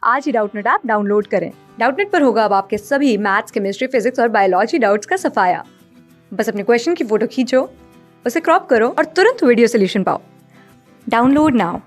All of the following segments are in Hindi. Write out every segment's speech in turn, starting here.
आज ही डाउटनेट ऐप डाउनलोड करें। डाउटनेट पर होगा अब आपके सभी मैथ्स, केमिस्ट्री, फिजिक्स और बायोलॉजी डाउट्स का सफाया। बस अपने क्वेश्चन की फोटो खींचो, उसे क्रॉप करो और तुरंत वीडियो सोल्यूशन पाओ। Download now.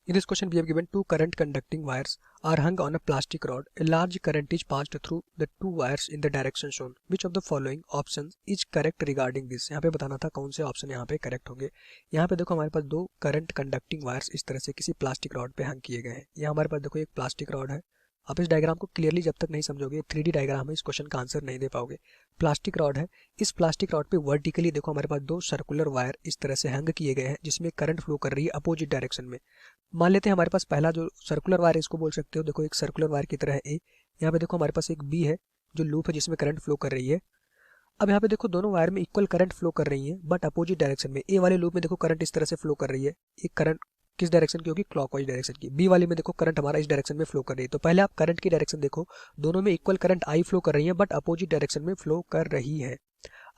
In this question, we have given two current conducting wires are hung on a plastic rod. A large current is passed through the two wires in the direction shown. Which of the following options is correct regarding this? यहाँ पे बताना था कौन से ऑप्शन यहाँ पे करेक्ट होंगे। यहाँ पे देखो हमारे पास दो करंट कंडक्टिंग वायर्स इस तरह से किसी प्लास्टिक रॉड पे हंग किए गए हैं। यहाँ हमारे पास देखो एक प्लास्टिक रॉड है। आप इस डायग्राम को क्लियरली जब तक नहीं समझोगे 3D डायग्राम है, इस क्वेश्चन का आंसर नहीं दे पाओगे। प्लास्टिक रॉड है, इस प्लास्टिक रॉड पे वर्टिकली देखो हमारे पास दो सर्कुलर वायर इस तरह से हंग किए गए हैं जिसमें करंट फ्लो कर रही है अपोजिट डायरेक्शन में। मान लेते हैं हमारे पास पहला जो सर्कुलर वायर इसको बोल सकते हो, देखो एक सर्कुलर वायर की तरह है ए। यहाँ पे देखो हमारे पास एक बी है जो लूप है जिसमें करंट फ्लो कर रही है। अब यहाँ पे देखो दोनों वायर में इक्वल करंट फ्लो कर रही है बट अपोजिट डायरेक्शन में। ए वाले लूप में देखो करंट इस तरह से फ्लो कर रही है, एक करंट किस डायरेक्शन की होगी, क्लॉकवाइज डायरेक्शन की। बी वाले में देखो करंट हमारा इस डायरेक्शन में फ्लो कर रही है। तो पहले आप करंट की डायरेक्शन देखो, दोनों में इक्वल करंट आई फ्लो कर रही है बट अपोजिट डायरेक्शन में फ्लो कर रही है।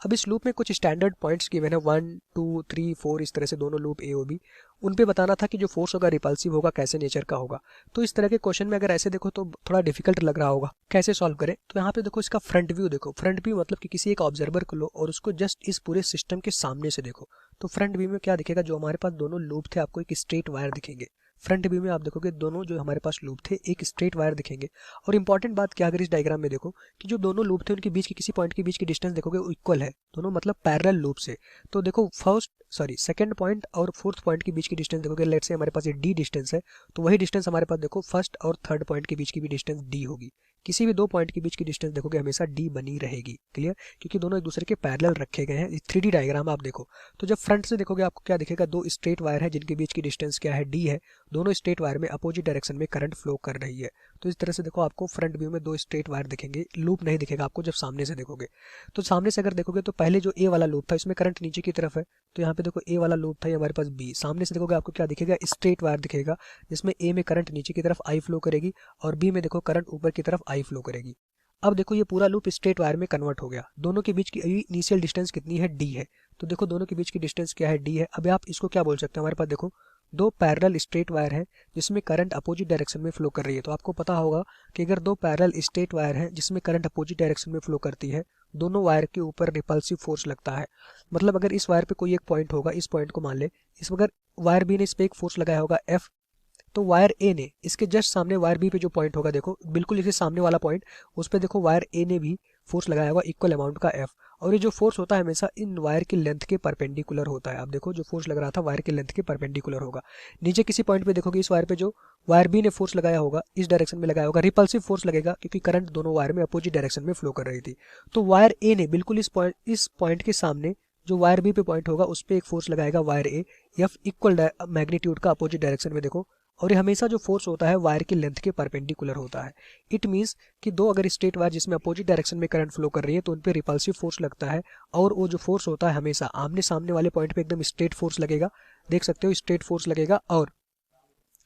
अब इस लूप में कुछ स्टैंडर्ड पॉइंट्स गिवन है 1 2 3 4 इस तरह से दोनों लूप ए ओ बी। उन पे बताना था कि जो फोर्स होगा रिपल्सिव होगा, कैसे नेचर का होगा। तो इस तरह के क्वेश्चन में अगर ऐसे देखो तो थोड़ा डिफिकल्ट लग रहा होगा, कैसे सॉल्व करें। तो यहाँ पे देखो इसका फ्रंट व्यू देखो। फ्रंट व्यू मतलब कि किसी एक ऑब्जर्वर को लो और उसको जस्ट इस पूरे सिस्टम के सामने से देखो। तो फ्रंट व्यू में क्या दिखेगा, जो हमारे पास दोनों लूप थे आपको एक स्ट्रेट वायर दिखेंगे। फ्रंट व्यू में आप देखोगे दोनों जो हमारे पास लूप थे एक स्ट्रेट वायर दिखेंगे। और इंपॉर्टेंट बात क्या, अगर इस डायग्राम में देखो कि जो दोनों लूप थे उनके बीच की किसी पॉइंट के बीच की डिस्टेंस देखोगे इक्वल है, दोनों मतलब पैरेलल लूप से। तो देखो सेकंड पॉइंट और फोर्थ पॉइंट के बीच की डिस्टेंस देखोगे, लेट्स से हमारे पास ये डी डिस्टेंस है, तो वही डिस्टेंस हमारे पास देखो फर्स्ट और थर्ड पॉइंट के बीच की भी डिस्टेंस डी होगी। किसी भी दो पॉइंट के बीच की डिस्टेंस देखोगे हमेशा डी बनी रहेगी। क्लियर, क्योंकि दोनों एक दूसरे के पैरेलल रखे गए हैं। 3D डायग्राम आप देखो तो जब फ्रंट से देखोगे आपको क्या दिखेगा, दो स्ट्रेट वायर है जिनके बीच की डिस्टेंस क्या है, डी है। दोनों स्ट्रेट वायर में अपोजिट डायरेक्शन में करंट फ्लो कर रही है। तो इस तरह से देखो आपको फ्रंट व्यू में दो स्ट्रेट वायर दिखेंगे, लूप नहीं दिखेगा आपको जब सामने से देखोगे। तो सामने से अगर देखोगे तो पहले जो ए वाला लूप था इसमें करंट नीचे की तरफ है, तो यहाँ पे देखो ए वाला लूप था, ये हमारे पास बी। सामने से देखोगे आपको क्या दिखेगा, स्ट्रेट वायर दिखेगा जिसमें ए में करंट नीचे की तरफ आई फ्लो करेगी और बी में देखो करंट ऊपर की तरफ आई फ्लो करेगी। अब देखो ये पूरा लूप स्ट्रेट वायर में कन्वर्ट हो गया। दोनों के बीच की इनिशियल डिस्टेंस कितनी है, डी है। तो देखो दोनों के बीच की डिस्टेंस क्या है, डी है। अब आप इसको क्या बोल सकते हैं, हमारे पास देखो दो पैरेलल स्ट्रेट वायर है जिसमें करंट अपोजिट डायरेक्शन में फ्लो कर रही है। तो आपको पता होगा कि अगर दो पैरेलल स्ट्रेट वायर है जिसमें करंट अपोजिट डायरेक्शन में फ्लो करती है, दोनों वायर के ऊपर रिपल्सिव फोर्स लगता है। मतलब अगर इस वायर पे कोई एक पॉइंट होगा, इस पॉइंट को मान ले, इस अगर वायर बी ने इस पे एक फोर्स लगाया होगा एफ, तो वायर ए ने इसके जस्ट सामने वायर बी पे जो पॉइंट होगा देखो बिल्कुल इसके सामने वाला पॉइंट, उस पे देखो वायर ए ने भी फोर्स लगाया होगा इक्वल अमाउंट का एफ। और ये जो फोर्स होता है हमेशा इन वायर की लेंथ के परपेंडिकुलर होता है। आप देखो जो फोर्स लग रहा था वायर की लेंथ के परपेंडिकुलर होगा। नीचे किसी पॉइंट पे देखोगे इस वायर पे जो वायर बी ने फोर्स लगाया होगा इस डायरेक्शन में लगाया होगा, रिपल्सिव फोर्स लगेगा क्योंकि करंट दोनों वायर में अपोजिट डायरेक्शन में फ्लो कर रही थी। तो वायर ए ने बिल्कुल इस पॉइंट के सामने जो वायर बी पे पॉइंट होगा उस पर एक फोर्स लगाएगा वायर ए, एफ इक्वल मैग्नीट्यूड का अपोजिट डायरेक्शन में देखो। और ये हमेशा जो फोर्स होता है वायर की लेंथ के परपेंडिकुलर होता है। इट मींस कि दो अगर स्ट्रेट वायर जिसमें अपोजिट डायरेक्शन में करंट फ्लो कर रही है तो उन पे रिपल्सिव फोर्स लगता है। और वो जो फोर्स होता है हमेशा आमने सामने वाले पॉइंट पे एकदम स्ट्रेट फोर्स लगेगा, देख सकते हो स्ट्रेट फोर्स लगेगा और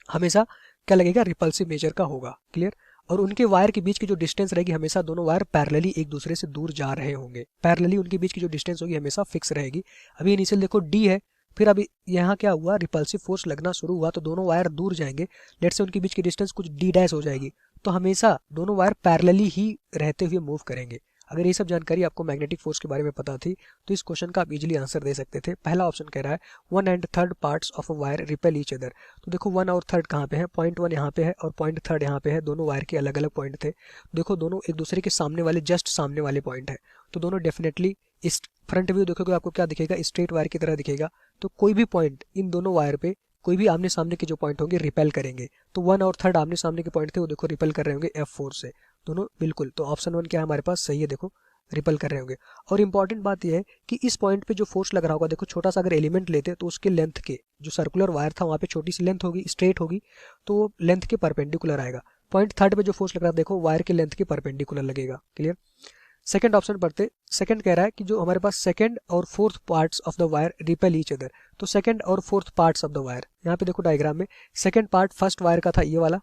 हमेशा क्या लगेगा, रिपल्सिव नेचर का होगा। क्लियर। और उनके वायर के बीच की जो डिस्टेंस रहेगी हमेशा दोनों वायर पैरेलली एक दूसरे से दूर जा रहे होंगे। पैरेलली उनके बीच की जो डिस्टेंस होगी हमेशा फिक्स रहेगी। अभी इनिशियल देखो डी है, फिर अभी यहाँ क्या हुआ, रिपल्सिव फोर्स लगना शुरू हुआ तो दोनों वायर दूर जाएंगे। लेट से उनके बीच की डिस्टेंस कुछ डी डैश हो जाएगी, तो हमेशा दोनों वायर पैरेलली ही रहते हुए मूव करेंगे। अगर ये सब जानकारी आपको मैग्नेटिक फोर्स के बारे में पता थी तो इस क्वेश्चन का आप इजीली आंसर दे सकते थे। पहला ऑप्शन कह रहा है 1 and 3rd parts of a wire repel each other. तो देखो 1 और 3rd कहाँ पे है, पॉइंट 1 यहाँ पे है और पॉइंट 3rd यहाँ पे है। दोनों वायर के अलग अलग पॉइंट थे। देखो दोनों एक दूसरे के सामने वाले जस्ट सामने वाले पॉइंट है, तो दोनों डेफिनेटली इस फ्रंट व्यू देखोगे आपको क्या दिखेगा, स्ट्रेट वायर की तरह दिखेगा। तो कोई भी पॉइंट इन दोनों वायर पे कोई भी आमने सामने के जो पॉइंट होंगे रिपेल करेंगे। तो 1 और 3rd आमने सामने के पॉइंट थे वो देखो रिपेल कर रहे होंगे एफ फोर्स से दोनों। बिल्कुल, तो ऑप्शन 1 क्या है हमारे पास सही है, देखो रिपल कर रहे होंगे। और इंपॉर्टेंट बात यह है कि इस पॉइंट पे जो फोर्स लग रहा होगा देखो छोटा सा अगर एलिमेंट लेते तो उसके लेंथ के जो सर्कुलर वायर था वहाँ पे छोटी सी लेंथ होगी, स्ट्रेट होगी, तो वो लेंथ के परपेंडिकुलर आएगा। पॉइंट 3rd पे जो फोर्स लग रहा है देखो वायर के लेंथ के परपेंडिकुलर लगेगा। क्लियर। सेकंड ऑप्शन पढ़ते, सेकंड कह रहा है कि जो हमारे पास सेकंड और fourth parts of the wire repel each other. तो सेकंड और fourth parts of the wire, यहाँ पे देखो डायग्राम में सेकंड पार्ट फर्स्ट वायर का था ये वाला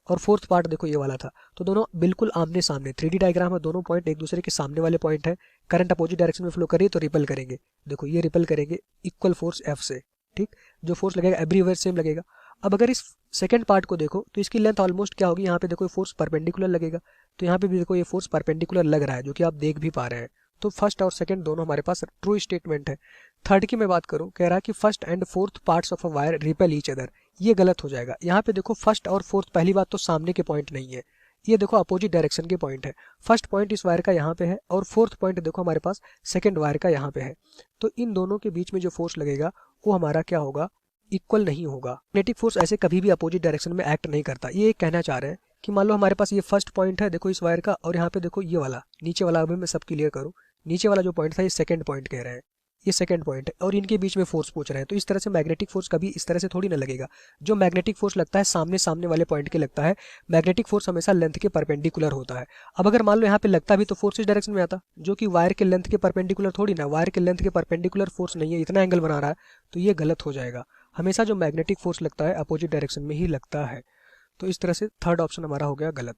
और फोर्थ पार्ट देखो ये वाला था। तो दोनों बिल्कुल आमने सामने 3D डायग्राम है, दोनों पॉइंट एक दूसरे के सामने वाले पॉइंट है। करंट अपोजिट डायरेक्शन में फ्लो कर रही है तो रिपल करेंगे। देखो ये रिपल करेंगे इक्वल फोर्स एफ से। ठीक, जो फोर्स लगेगा एवरीवेयर सेम लगेगा। अब अगर इस सेकंड पार्ट को देखो तो इसकी लेंथ ऑलमोस्ट क्या होगी, यहाँ पे देखो ये फोर्स परपेंडिकुलर लगेगा, तो यहाँ पे भी देखो ये फोर्स परपेंडिकुलर लग रहा है, जो कि आप देख भी पा रहे हैं। तो फर्स्ट और सेकंड दोनों हमारे पास ट्रू स्टेटमेंट है। थर्ड की मैं बात करूं, कह रहा है कि first and fourth parts of a wire repel each other, ये गलत हो जाएगा। यहाँ पे देखो फर्स्ट और फोर्थ, पहली बात तो सामने के पॉइंट नहीं है, ये देखो अपोजिट डायरेक्शन के पॉइंट है। फर्स्ट पॉइंट इस वायर का यहाँ पे है और फोर्थ पॉइंट देखो हमारे पास सेकंड वायर का यहाँ पे है। तो इन दोनों के बीच में जो फोर्स लगेगा वो हमारा क्या होगा, इक्वल नहीं होगा। मैग्नेटिक फोर्स ऐसे कभी भी अपोजिट डायरेक्शन में एक्ट नहीं करता। ये कहना चाह रहे हैं कि मान लो हमारे पास ये फर्स्ट पॉइंट है देखो इस वायर का, और यहाँ पे देखो ये वाला नीचे वाला, अभी मैं सब क्लियर करूँ, नीचे वाला जो पॉइंट था ये सेकंड पॉइंट कह रहे हैं, ये सेकंड पॉइंट है और इनके बीच में फोर्स पूछ रहे हैं। तो इस तरह से मैग्नेटिक फोर्स कभी इस तरह से थोड़ी ना लगेगा। जो मैग्नेटिक फोर्स लगता है सामने सामने वाले पॉइंट के लगता है। मैग्नेटिक फोर्स हमेशा लेंथ के परपेंडिकुलर होता है। अब अगर मान लो यहाँ पे लगता भी तो फोर्स इस डायरेक्शन में आता, जो कि वायर के लेंथ के परपेंडिकुलर थोड़ी ना, वायर के लेंथ के परपेंडिकुलर फोर्स नहीं है, इतना एंगल बना रहा है, तो ये गलत हो जाएगा। हमेशा जो मैग्नेटिक फोर्स लगता है अपोजिट डायरेक्शन में ही लगता है। तो इस तरह से थर्ड ऑप्शन हमारा हो गया गलत।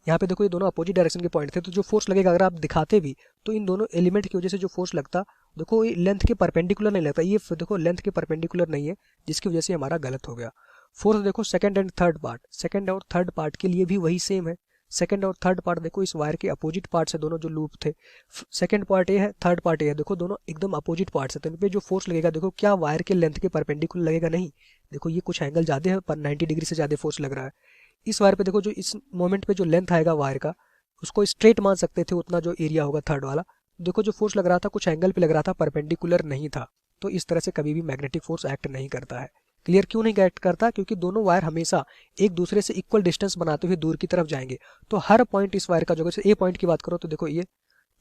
यहाँ पे देखो ये दोनों अपोजिट डायरेक्शन के पॉइंट थे, तो जो फोर्स लगेगा अगर आप दिखाते भी तो इन दोनों एलिमेंट की वजह से जो फोर्स लगता, देखो ये लेंथ के परपेंडिकुलर नहीं लगता, ये देखो लेंथ के परपेंडिकुलर नहीं है, जिसकी वजह से हमारा गलत हो गया। फोर्थ देखो second and third part, second और थर्ड पार्ट के लिए भी वही सेम है। सेकंड और थर्ड पार्ट देखो इस वायर के अपोजिट पार्ट से दोनों जो लूप थे, सेकंड पार्ट ये है, थर्ड पार्ट ये है, देखो दोनों एकदम अपोजिट पार्ट है। तो इन पे जो फोर्स लगेगा देखो क्या वायर के लेंथ के परपेंडिकुलर लगेगा, नहीं, देखो ये कुछ एंगल ज्यादा है पर 90 डिग्री से ज्यादा फोर्स लग रहा है। इस वायर पे देखो जो इस मोमेंट पे जो लेंथ आएगा वायर का, उसको स्ट्रेट मान सकते थे, उतना जो एरिया होगा थर्ड वाला, देखो जो फोर्स लग रहा था कुछ एंगल पे लग रहा था, परपेंडिकुलर नहीं था। तो इस तरह से कभी भी मैग्नेटिक फोर्स एक्ट नहीं करता है। क्लियर क्यों नहीं एक्ट करता, क्योंकि दोनों वायर हमेशा एक दूसरे से इक्वल डिस्टेंस बनाते हुए दूर की तरफ जाएंगे। तो हर पॉइंट इस वायर का, जो ए पॉइंट की बात करो तो देखो ये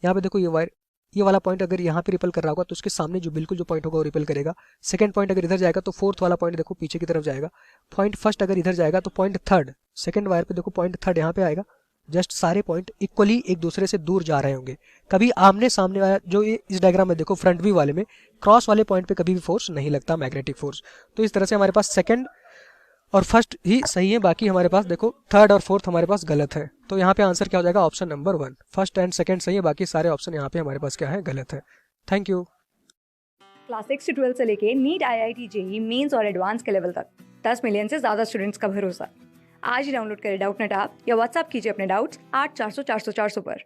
यहाँ पे देखो ये वायर, ये वाला पॉइंट अगर यहाँ पे रिपेल कर रहा होगा तो उसके सामने जो बिल्कुल जो पॉइंट होगा वो रिपेल करेगा। सेकंड पॉइंट अगर इधर जाएगा तो फोर्थ वाला पॉइंट देखो पीछे की तरफ जाएगा। पॉइंट फर्स्ट अगर इधर जाएगा तो पॉइंट थर्ड, सेकंड वायर पे देखो पॉइंट थर्ड यहाँ पे आएगा। जस्ट सारे पॉइंट इक्वली एक दूसरे से दूर जा रहे होंगे। कभी आमने सामने वाला जो ये इस डायग्राम में देखो फ्रंट व्यू वाले में क्रॉस वाले पॉइंट पे कभी भी फोर्स नहीं लगता मैग्नेटिक फोर्स। तो इस तरह से हमारे पास सेकंड और फर्स्ट ही सही है, बाकी हमारे पास देखो थर्ड और फोर्थ हमारे पास गलत है। तो यहाँ पे आंसर क्या हो जाएगा, option number 1, first and second सही है, बाकी सारे ऑप्शन यहाँ पे हमारे पास क्या है, गलत है। Thank you. क्लास 6 से 12 से लेके नीट, IIT, जेईई मेंस और एडवांस के लेवल तक 10 मिलियन से ज़्यादा स्टूडेंट्स का भरोसा। आज ही डाउनलोड करें डाउटनेट ऐप या व्हाट्सएप कीजिए अपने डाउट्स 8400 400 400 पर।